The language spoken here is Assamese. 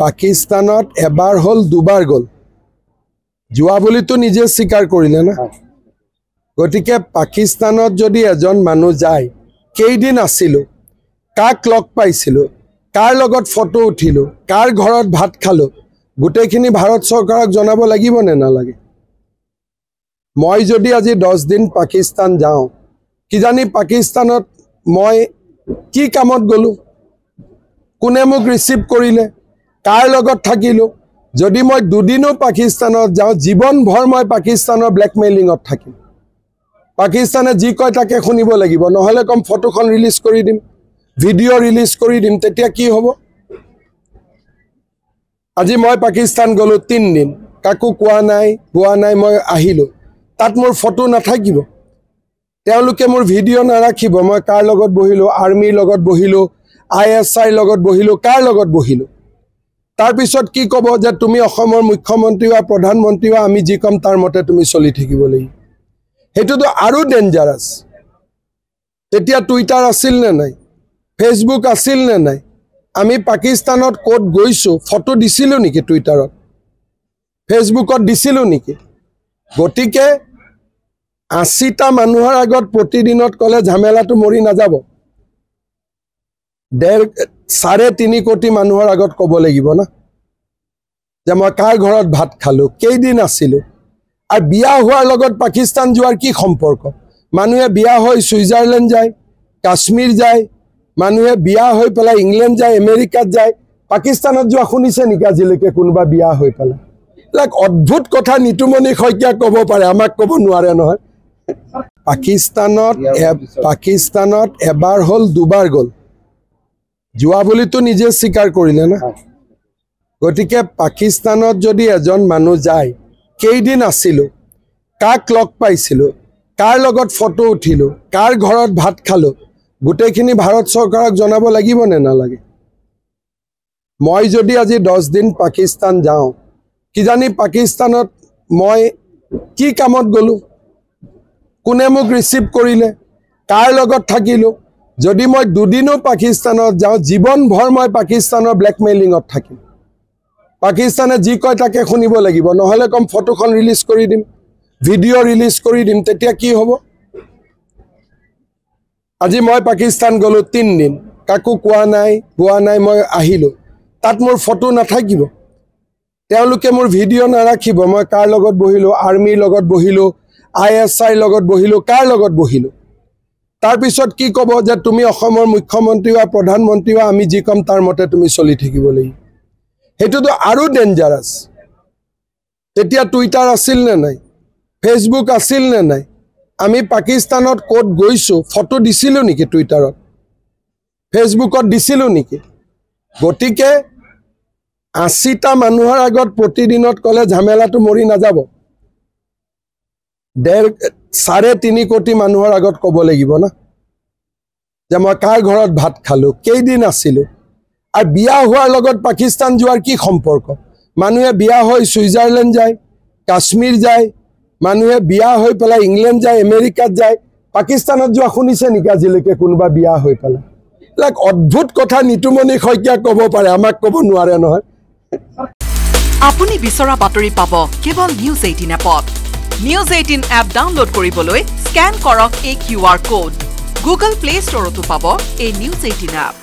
পাকিস্তানত এবাৰ হল দুবাৰ গল যোৱা বুলিতো নিজে স্বীকাৰ কৰিলে না গতিকে পাকিস্তানত যদি এজন মানুহ যায় কেইদিন আছিলো কাক লগ পাইছিলো কাৰ লগত ফটো উঠিলো কাৰ ঘৰত ভাত খালো গোটেইখিনি ভাৰত চৰকাৰক জনাব লাগিব নে নালাগে মই যদি আজি 10 দিন পাকিস্তান যাওঁ কিজানি পাকিস্তানত মই কি কামত গলো কোনে মোক ৰিসিভ কৰিলে কাৰ লগত থাকিলো যদি মই দুদিনো পাকিস্তানত যাওঁ জীৱন ভৰ মই পাকিস্তানৰ ব্ল্যাকমেইলিংত থাকিম পাকিস্তানে যি কয় তাকে শুনিব লাগিব নহলে কম ফটোখন ৰিলিজ কৰি দিম ভিডিও ৰিলিজ কৰি দিম তেতিয়া কি হ'ব আজি মই পাকিস্তান গলো 3 দিন কাকো কোৱা নাই মই আহিলো তাত মোৰ ফটো নাথাকিব তেওঁলোকে মোৰ ভিডিও নাৰাখিব মই কাৰ লগত বহিলো আৰ্মিৰ লগত বহিলো ISI লগত বহিলো কাৰ লগত বহিলো তাৰ পিছত কি কব যে তুমি অসমৰ মুখ্যমন্ত্ৰী বা প্ৰধানমন্ত্ৰী বা আমি যি কম তাৰ মতে তুমি চলি থাকিব লাগিব হেতুটো আৰু ডেঞ্জাৰাস তেতিয়া টুইটাৰ আছিল নে নাই ফেসবুক আছিল নে নাই আমি পাকিস্তানত কোড গৈছো ফটো দিছিলো নেকি টুইটাৰত ফেসবুকত দিছিলো নেকি গটিকে 80টা মানুহৰ আগত প্ৰতিদিনত কলে ঝামেলাটো মৰি নাযাব 3.5 কোটি মানুহৰ আগত কব লাগিব না যে মই কাৰ ঘৰত ভাত খালো কেইদিন আছিলো আৰু বিয়া হোৱাৰ লগত পাকিস্তান যোৱাৰ কি সম্পৰ্ক মানুহে বিয়া হৈ সুইজাৰল্যান্ড যায় কাশ্মীৰ যায় মানুহে বিয়া হৈ পেলাই ইংল্যান্ড যায় আমেৰিকাত যায় পাকিস্তানত যোৱা শুনিছে নেকি আজিলৈকে কোনোবা বিয়া হৈ পেলাই লাইক অদ্ভুত কথা নিতুমনি খৈকিয়া কব পাৰে আমাক কব নোৱাৰে নহয় পাকিস্তানত এবাৰ হল দুবাৰ গল যোৱা বুলিতো নিজে স্বীকাৰ কৰিলে না গতিকে পাকিস্তানত যদি এজন মানুহ যায় কেইদিন আছিলো কাক লগ পাইছিলো কাৰ লগত ফটো উঠিলো কাৰ ঘৰত ভাত খালো গোটেইখিনি ভাৰত চৰকাৰক জনাব লাগিব নে নালাগে মই যদি আজি 10 দিন পাকিস্তান যাওঁ কিজানি পাকিস্তানত মই কি কামত গলো কোনে মোক ৰিসিভ কৰিলে কাৰ লগত থাকিলো যদি মই দুদিনো পাকিস্তানত যাওঁ জীৱন ভৰ মই পাকিস্তানৰ ব্ল্যাকমেইলিংত থাকিম পাকিস্তানে যি কয় তাকে শুনিব লাগিব নহলে কম ফটোখন ৰিলিজ কৰি দিম ভিডিও ৰিলিজ কৰি দিম তেতিয়া কি হ'ব আজি মই পাকিস্তান গলো 3 দিন কাকো কোৱা নাই মই আহিলো তাত মোৰ ফটো নাথাকিব তেওঁলোকে মোৰ ভিডিও নাৰাখিব মই কাৰ লগত বহিলো আৰ্মিৰ লগত বহিলো ISI লগত বহিলো কাৰ লগত বহিলো তাৰ পিছত কি কব যে তুমি অসমৰ মুখ্যমন্ত্ৰী বা প্ৰধানমন্ত্ৰী বা আমি যি কম তাৰ মতে তুমি চলি থাকিব লাগিব হেতুটো আৰু ডেঞ্জাৰাস তেতিয়া টুইটাৰ আছিল নে নাই ফেসবুক আছিল নে নাই আমি পাকিস্তানত কোড গৈছো ফটো দিছিলো নেকি টুইটাৰত ফেসবুকত দিছিলো নেকি গটিকে 80টা মানুহৰ আগত প্ৰতিদিনত কলে ঝামেলাটো মৰি নাযাব 3.5 কোটি মানুহৰ আগত কব লাগিব না যে মই কাৰ ঘৰত ভাত খালো কেইদিন আছিলো আৰু বিয়া হোৱাৰ লগত পাকিস্তান যোৱাৰ কি সম্পৰ্ক মানুহে বিয়া হৈ সুইজাৰল্যান্ড যায় কাশ্মীৰ যায় মানুহে বিয়া হৈ পেলাই ইংল্যান্ড যায় আমেৰিকাত যায় পাকিস্তানত যোৱা শুনিছে নেকি আজিলৈকে কোনোবা বিয়া হৈ পেলাই লাইক অদ্ভুত কথা নিতুমনি খৈকিয়া কব পাৰে আমাক কব নোৱাৰে নহয় আপুনি বিচৰা বাতৰি পাব কেৱল নিউজ 18 এপত নিউজ 18 এপ ডাউনলোড কৰিবলৈ স্ক্যান কৰক এই QR কোড গুগল প্লে ষ্টৰতো পাব এই নিউজ 18 এপ